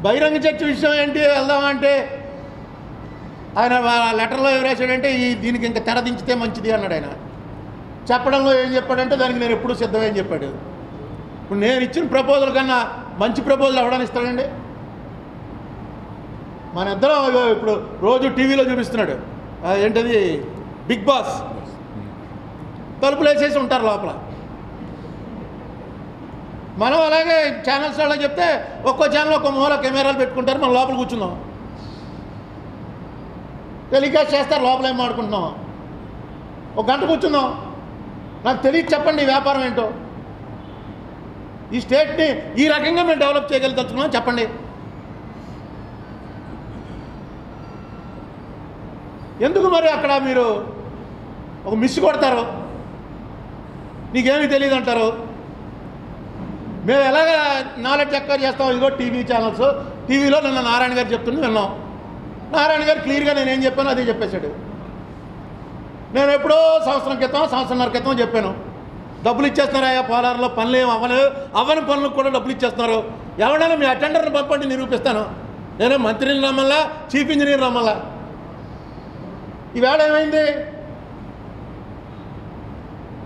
బహిరంగ చర్చ విషయం ఏంటి వెళ్దామంటే ఆయన లెటర్లో ఏం రాశాడంటే దీనికి ఇంకా తెర దించితే మంచిది అన్నాడు. ఆయన చెప్పడంలో ఏం చెప్పాడంటే దానికి నేను ఎప్పుడూ సిద్ధమే అని చెప్పాడు. ఇప్పుడు నేను ఇచ్చిన ప్రపోజల్ కన్నా మంచి ప్రపోజల్ ఎవడని ఇస్తాడండి? మన ఇద్దరం ఇప్పుడు రోజు టీవీలో చూపిస్తున్నాడు ఏంటది బిగ్ బాస్, తలుపులు వేసేసి ఉంటారు లోపల. మనం అలాగే ఛానల్స్ వాళ్ళ చెప్తే ఒక్కో ఛానల్ ఒక్కో మూల కెమెరాలు పెట్టుకుంటారు, మనం లోపల కూర్చున్నాం, టెలికాస్ట్ చేస్తారు, లోపల ఏం మాడుకుంటున్నాం, ఒక గంట కూర్చుందాం, నాకు తెలియదు చెప్పండి ఈ వ్యాపారం ఏంటో, ఈ స్టేట్ని ఈ రకంగా మేము డెవలప్ చేయగలుగుతున్నాం చెప్పండి. ఎందుకు మరి అక్కడ మీరు ఒక మిస్ కొడతారు, నీకేమీ తెలియదు అంటారు. మేము ఎలాగ నాలెడ్జ్ ఎక్వైర్ చేస్తాం? ఇదిగో టీవీ ఛానల్స్, టీవీలో నిన్న నారాయణ గారు చెప్తుంది విన్నాం. నారాయణ గారు క్లియర్గా నేనేం చెప్పాను అదే చెప్పేశాడు. నేను ఎప్పుడో సంవత్సరంన్నర క్రితం చెప్పాను, డబ్బులు ఇచ్చేస్తున్నారా పోలార్లో, పనులు ఏం అవ్వని పనులకు కూడా డబ్బులు ఇచ్చేస్తున్నారు, ఎవరైనా మీ అటెండర్ని పంపండి నిరూపిస్తాను. నేనే మంత్రిని రమ్మల్లా, చీఫ్ ఇంజనీర్ రమ్మల్లా. ఈవేళ ఏమైంది?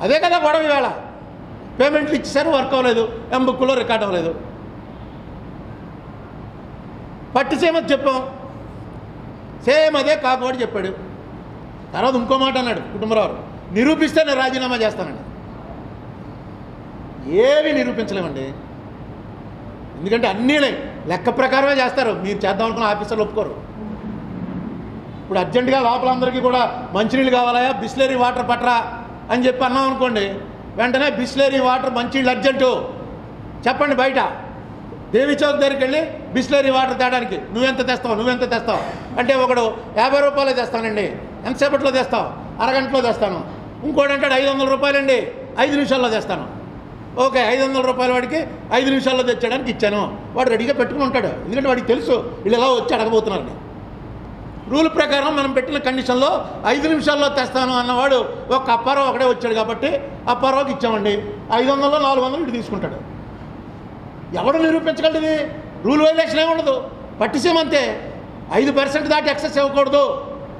అదే కదా గొడవ. ఈవేళ పేమెంట్లు ఇచ్చేసారు, వర్క్ అవ్వలేదు, ఎంబుక్లో రికార్డ్ అవ్వలేదు. పట్టిసేమని చెప్పాం, సేమ్ అదే కాకువాడు చెప్పాడు. తర్వాత ఇంకో మాట అన్నాడు కుటుంబరావు, నిరూపిస్తే నేను రాజీనామా చేస్తానండి. ఏవి నిరూపించలేమండి, ఎందుకంటే అన్నీ లెక్క ప్రకారమే చేస్తారు. మీరు చేద్దాం అనుకున్న ఆఫీసర్లు ఒప్పుకోరు. ఇప్పుడు అర్జెంటుగా లోపలందరికీ కూడా మంచినీళ్ళు కావాలా, బిస్లరీ వాటర్ పట్టరా అని చెప్పి అన్నాం అనుకోండి, వెంటనే బిస్లరీ వాటర్ మంచినీళ్ళు అర్జెంటు చెప్పండి. బయట దేవి చౌక్ దగ్గరికి వెళ్ళి బిస్లరీ వాటర్ తేడానికి నువ్వెంత తెస్తావు అంటే ఒకడు 50 రూపాయలే తెస్తానండి, ఎంతసేపట్లో తెస్తావు, అరగంటలో తెస్తాను. ఇంకోటి అంటాడు 500 రూపాయలండి, 5 నిమిషాల్లో తెస్తాను. ఓకే, 500 రూపాయల వాడికి 5 నిమిషాల్లో తెచ్చడానికి ఇచ్చాను. వాడు రెడీగా పెట్టుకుని ఉంటాడు, ఎందుకంటే వాడికి తెలుసు వీళ్ళు ఎలా వచ్చి అడగబోతున్నారని. రూల్ ప్రకారం మనం పెట్టిన కండిషన్లో 5 నిమిషాల్లో తెస్తాను అన్నవాడు ఒక అప్పారావు ఒకడే వచ్చాడు కాబట్టి అప్పారావుకి ఇచ్చామండి. 500లో 400 ఇటు తీసుకుంటాడు. ఎవడు నిరూపించగలది? రూల్ వైలేషన్ ఏమి ఉండదు, పట్టిసేమంతే. 5% దాటి ఎక్సెస్ ఇవ్వకూడదు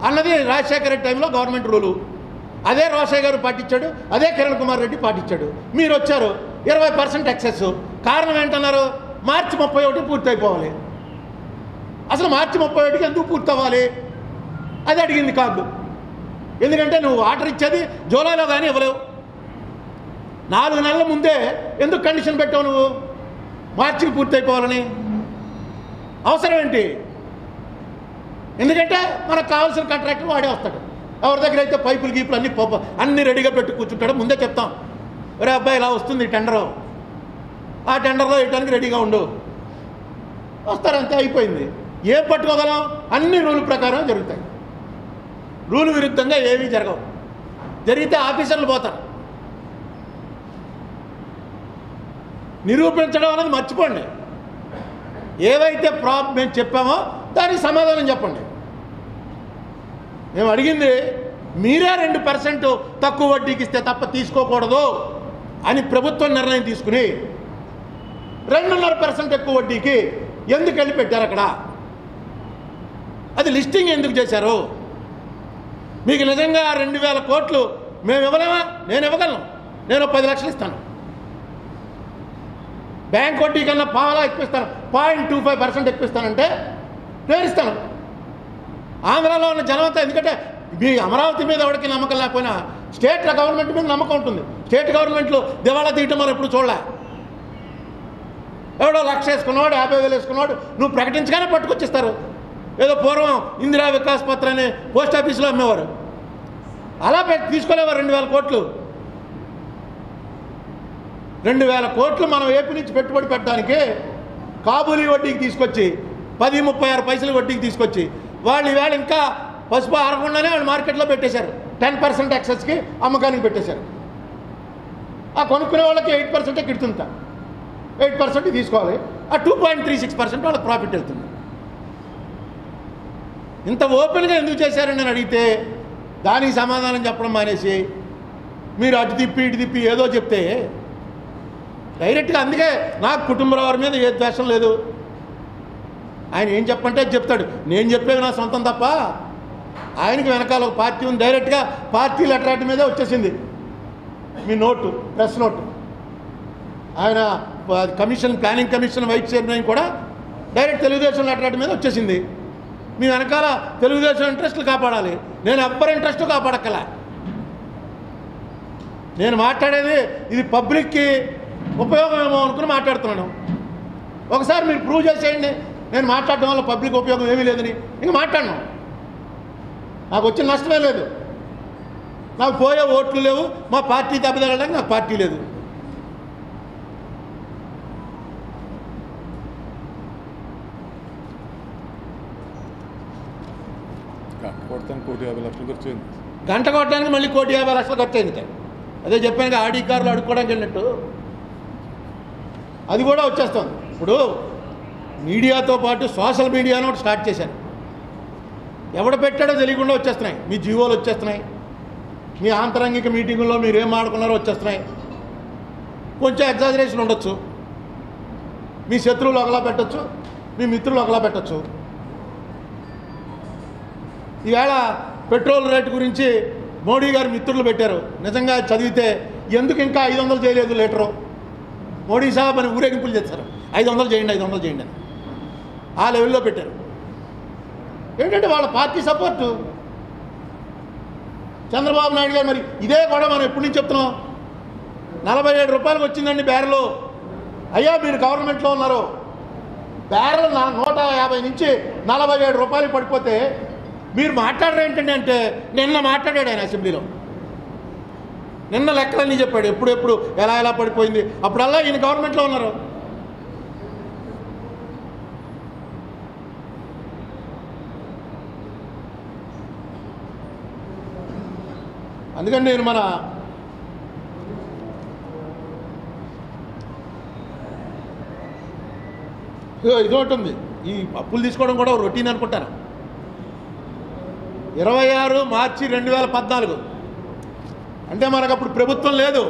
అన్నది రాజశేఖర రెడ్డి టైంలో గవర్నమెంట్ రూలు. అదే రోషయ్య గారు పాటించాడు, అదే కిరణ్ కుమార్ రెడ్డి పాటించాడు. మీరు వచ్చారు 20% ఎక్సెస్. కారణం ఏంటన్నారు? మార్చి 31 పూర్తి అయిపోవాలి. అసలు మార్చి 31కి ఎందుకు పూర్తి అవ్వాలి అది అడిగింది కాదు. ఎందుకంటే నువ్వు వాటర్ ఇచ్చేది జూలైలో కానీ ఇవ్వలేవు. 4 నెలల ముందే ఎందుకు కండిషన్ పెట్టావు నువ్వు మార్చికి పూర్తి అయిపోవాలని? అవసరం ఏంటి? ఎందుకంటే మనకు కావాల్సిన కాంట్రాక్టర్ వాడే వస్తాడు. ఎవరి దగ్గర అయితే పైపులు గీపులు అన్నీ రెడీగా పెట్టి కూర్చుంటాడు. ముందే చెప్తాం, ఒరే అబ్బాయి ఇలా వస్తుంది టెండరు, ఆ టెండర్లో వేయడానికి రెడీగా ఉండు, వస్తారంతే, అయిపోయింది. ఏం పట్టుకోగలం? అన్ని రూల్ ప్రకారం జరుగుతాయి. రూల్ విరుద్ధంగా ఏమీ జరగవు. జరిగితే ఆఫీసర్లు పోతారు. నిరూపించడం అనేది మర్చిపోండి. ఏవైతే ప్రాబ్లం మేము చెప్పామో దానికి సమాధానం చెప్పండి. మేము అడిగింది మీరే 2% తక్కువ వడ్డీకి ఇస్తే తప్ప తీసుకోకూడదు అని ప్రభుత్వం నిర్ణయం తీసుకుని 2.5% ఎక్కువ వడ్డీకి ఎందుకు వెళ్ళి పెట్టారు అక్కడ? అది లిస్టింగ్ ఎందుకు చేశారు? మీకు నిజంగా 2000 కోట్లు మేము ఇవ్వలేమా? నేను ఇవ్వగలను, నేను 10 లక్షలు ఇస్తాను. బ్యాంక్ వడ్డీ కన్నా పావలా ఎక్కువ ఇస్తాను, 0.25% ఎక్కువ ఇస్తానంటే నేను ఇస్తాను. ఆంధ్రాలో ఉన్న జనమంతా, ఎందుకంటే మీ అమరావతి మీద ఎవరికి నమ్మకం లేకపోయినా స్టేట్ గవర్నమెంట్ మీద నమ్మకం ఉంటుంది. స్టేట్ గవర్నమెంట్లో దివాళా తీయటం మనం ఎప్పుడు చూడలే. ఎవడో 1,00,000 వేసుకున్నవాడు 50,000 వేసుకున్నవాడు నువ్వు ప్రకటించగానే పట్టుకొచ్చిస్తారు. ఏదో పూర్వం ఇందిరా వికాస్ పత్ర అని పోస్ట్ ఆఫీస్లో అమ్మేవారు, అలా తీసుకోలేవారు 2,000 కోట్లు. 2,000 కోట్లు మనం ఏపీ నుంచి పెట్టుబడి పెట్టడానికి కాబూలీ వడ్డీకి తీసుకొచ్చి 10.36 పైసలు వడ్డీకి తీసుకొచ్చి వాళ్ళు ఈవేళ ఇంకా పసుపు ఆరకుండానే వాళ్ళు మార్కెట్లో పెట్టేశారు. 10% ఎక్సెస్కి అమ్మకానికి పెట్టేశారు. ఆ కొనుక్కునే వాళ్ళకి 8% కిడుతుంటా, 8% తీసుకోవాలి. ఆ 2.36% వాళ్ళకి ప్రాఫిట్ వెళ్తుంది. ఇంత ఓపెన్గా ఎందుకు చేశారని నేను అడిగితే దానికి సమాధానం చెప్పడం మానేసి మీరు అటు తిప్పి ఇటు తిప్పి ఏదో చెప్తే డైరెక్ట్గా. అందుకే నాకు కుటుంబరావు మీద ఏ ద్వేషం లేదు. ఆయన ఏం చెప్పంటే చెప్తాడు. నేను చెప్పేది నా సొంతం తప్ప ఆయనకి వెనకాల ఒక పార్టీ ఉంది. డైరెక్ట్గా పార్టీ లెటర్ మీదే వచ్చేసింది మీ నోటు, ప్రెస్ నోటు. ఆయన commission, planning commission vice chairman కూడా డైరెక్ట్ తెలుగుదేశం లెటర్ మీద వచ్చేసింది. మీ వెనకాల తెలుగుదేశం ఇంట్రెస్ట్లు కాపాడాలి. నేను ఎవ్వరి ఇంట్రెస్ట్ కాపాడక్కల. నేను మాట్లాడేది ఇది పబ్లిక్కి ఉపయోగమేమో అనుకుని మాట్లాడుతున్నాను. ఒకసారి మీరు ప్రూవ్ చేసేయండి నేను మాట్లాడడం వల్ల పబ్లిక్ ఉపయోగం ఏమీ లేదని. ఇంక మాట్లాడను. నాకు వచ్చిన నష్టమే లేదు. నాకు పోయే ఓట్లు లేవు. మా పార్టీ దెబ్బతగలడానికి నాకు పార్టీ లేదు. గంట కొట్టడానికి మళ్ళీ 1,50,00,000 ఖర్చు అయింది. అదే చెప్పాను, ఆడి కార్లు అడుక్కోవడానికి వెళ్ళినట్టు అది కూడా వచ్చేస్తుంది. ఇప్పుడు మీడియాతో పాటు సోషల్ మీడియాను ఒకటి స్టార్ట్ చేశాను. ఎవడ పెట్టాడో తెలియకుండా వచ్చేస్తున్నాయి. మీ జీవోలు వచ్చేస్తున్నాయి. మీ ఆంతరంగిక మీటింగుల్లో మీరు ఏం ఆడుకున్నారో వచ్చేస్తున్నాయి. కొంచెం ఎగ్జాజరేషన్ ఉండొచ్చు. మీ శత్రువులు ఒకలా పెట్టచ్చు, మీ మిత్రులు ఒకలా పెట్టచ్చు. ఈవేళ పెట్రోల్ రేటు గురించి మోడీ గారు మిత్రులు పెట్టారు. నిజంగా చదివితే ఎందుకు ఇంకా 500 చేయలేదు లీటరు? మోడీ సాబ్ అని ఊరేగింపులు చేస్తారు. 500 చేయండి, 500 చేయండి అని ఆ లెవెల్లో పెట్టారు. ఏంటంటే వాళ్ళ పార్టీ సపోర్టు. చంద్రబాబు నాయుడు గారు మరి ఇదే కూడా మనం ఎప్పటి నుంచి చెప్తున్నాం. 47 రూపాయలకు వచ్చిందండి బ్యారెలు. అయ్యా మీరు గవర్నమెంట్లో ఉన్నారు. బ్యారెల్ 150 నుంచి 47 రూపాయలు పడిపోతే మీరు మాట్లాడరు ఏంటండి అంటే, నిన్న మాట్లాడాడు ఆయన అసెంబ్లీలో. నిన్న లెక్కలన్నీ చెప్పాడు. ఎప్పుడెప్పుడు ఎలా పడిపోయింది. అప్పుడల్లా ఈయన గవర్నమెంట్లో ఉన్నారు. అందుకని నేను మన ఇదొకటి ఉంది. ఈ అప్పులు తీసుకోవడం కూడా రొటీన్ అనుకుంటాను. 26 మార్చి 2014 అంటే మనకు అప్పుడు ప్రభుత్వం లేదు,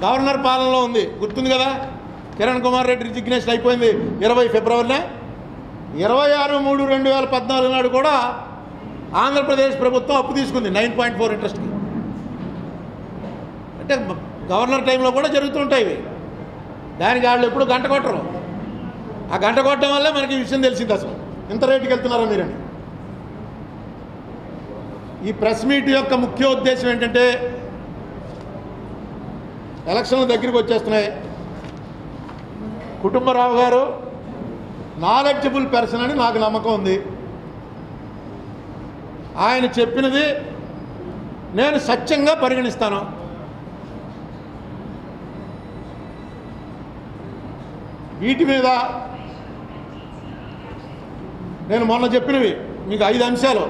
గవర్నర్ పాలనలో ఉంది. గుర్తుంది కదా, కిరణ్ కుమార్ రెడ్డి రిజిగ్నేషన్ అయిపోయింది 20 ఫిబ్రవరినే. 26/3/2014 నాడు కూడా ఆంధ్రప్రదేశ్ ప్రభుత్వం అప్పు తీసుకుంది 9.4 ఇంట్రెస్ట్కి. అంటే గవర్నర్ టైంలో కూడా జరుగుతుంటాయి ఇవి. దానికి వాళ్ళు ఎప్పుడు గంట కొట్టరు. ఆ గంట కొట్టడం వల్లే మనకి ఈ విషయం తెలిసింది అసలు ఇంత రేటుకి వెళ్తున్నారా మీరని. ఈ ప్రెస్ మీట్ యొక్క ముఖ్య ఉద్దేశం ఏంటంటే, ఎలక్షన్లు దగ్గరికి వచ్చేస్తున్నాయి. కుటుంబరావు గారు నాలెడ్జబుల్ పర్సన్ అని నాకు నమ్మకం ఉంది. ఆయన చెప్పినది నేను సత్యంగా పరిగణిస్తాను. వీటి మీద నేను మొన్న చెప్పినవి మీకు 5 అంశాలు.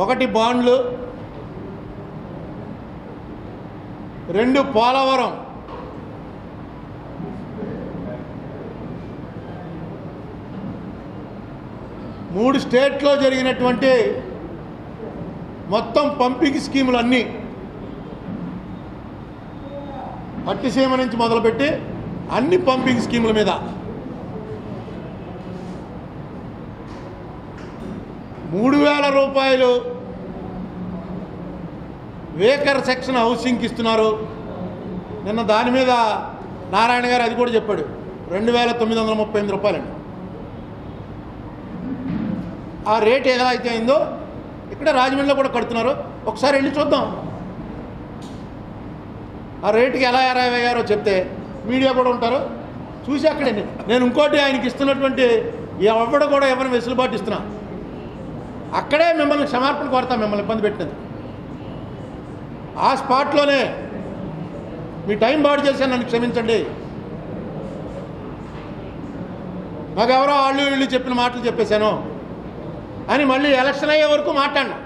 1 బాండ్లు, 2 పోలవరం, 3 స్టేట్లో జరిగినటువంటి మొత్తం పంపింగ్ స్కీములు అన్నీ పట్టిసీమ నుంచి మొదలుపెట్టి అన్ని పంపింగ్ స్కీముల మీద 3,000 రూపాయలు వేకర్ సెక్షన్ హౌసింగ్కి ఇస్తున్నారు. నిన్న దాని మీద నారాయణ గారు అది కూడా చెప్పాడు. 2,938 రూపాయలండి. ఆ రేట్ ఎలా అయితే అయిందో ఇక్కడ రాజమండ్రిలో కూడా కడుతున్నారు. ఒకసారి వెళ్ళి చూద్దాం. ఆ రేటుకి ఎలా అయ్యారో చెప్తే మీడియా కూడా ఉంటారు చూసి అక్కడే. నేను ఇంకోటి ఆయనకి ఇస్తున్నటువంటి ఎవడ కూడా ఎవరిని వెసులుబాటు ఇస్తున్నా, అక్కడే మిమ్మల్ని క్షమార్పణ కోరుతా. మిమ్మల్ని ఇబ్బంది పెట్టినది ఆ స్పాట్లోనే మీ టైం బాడు చేశాను, నన్ను క్షమించండి. నాకు ఎవరో వాళ్ళు వీళ్ళు చెప్పిన మాటలు చెప్పేశాను అని మళ్ళీ ఎలక్షన్ అయ్యే వరకు మాట్లాడినా.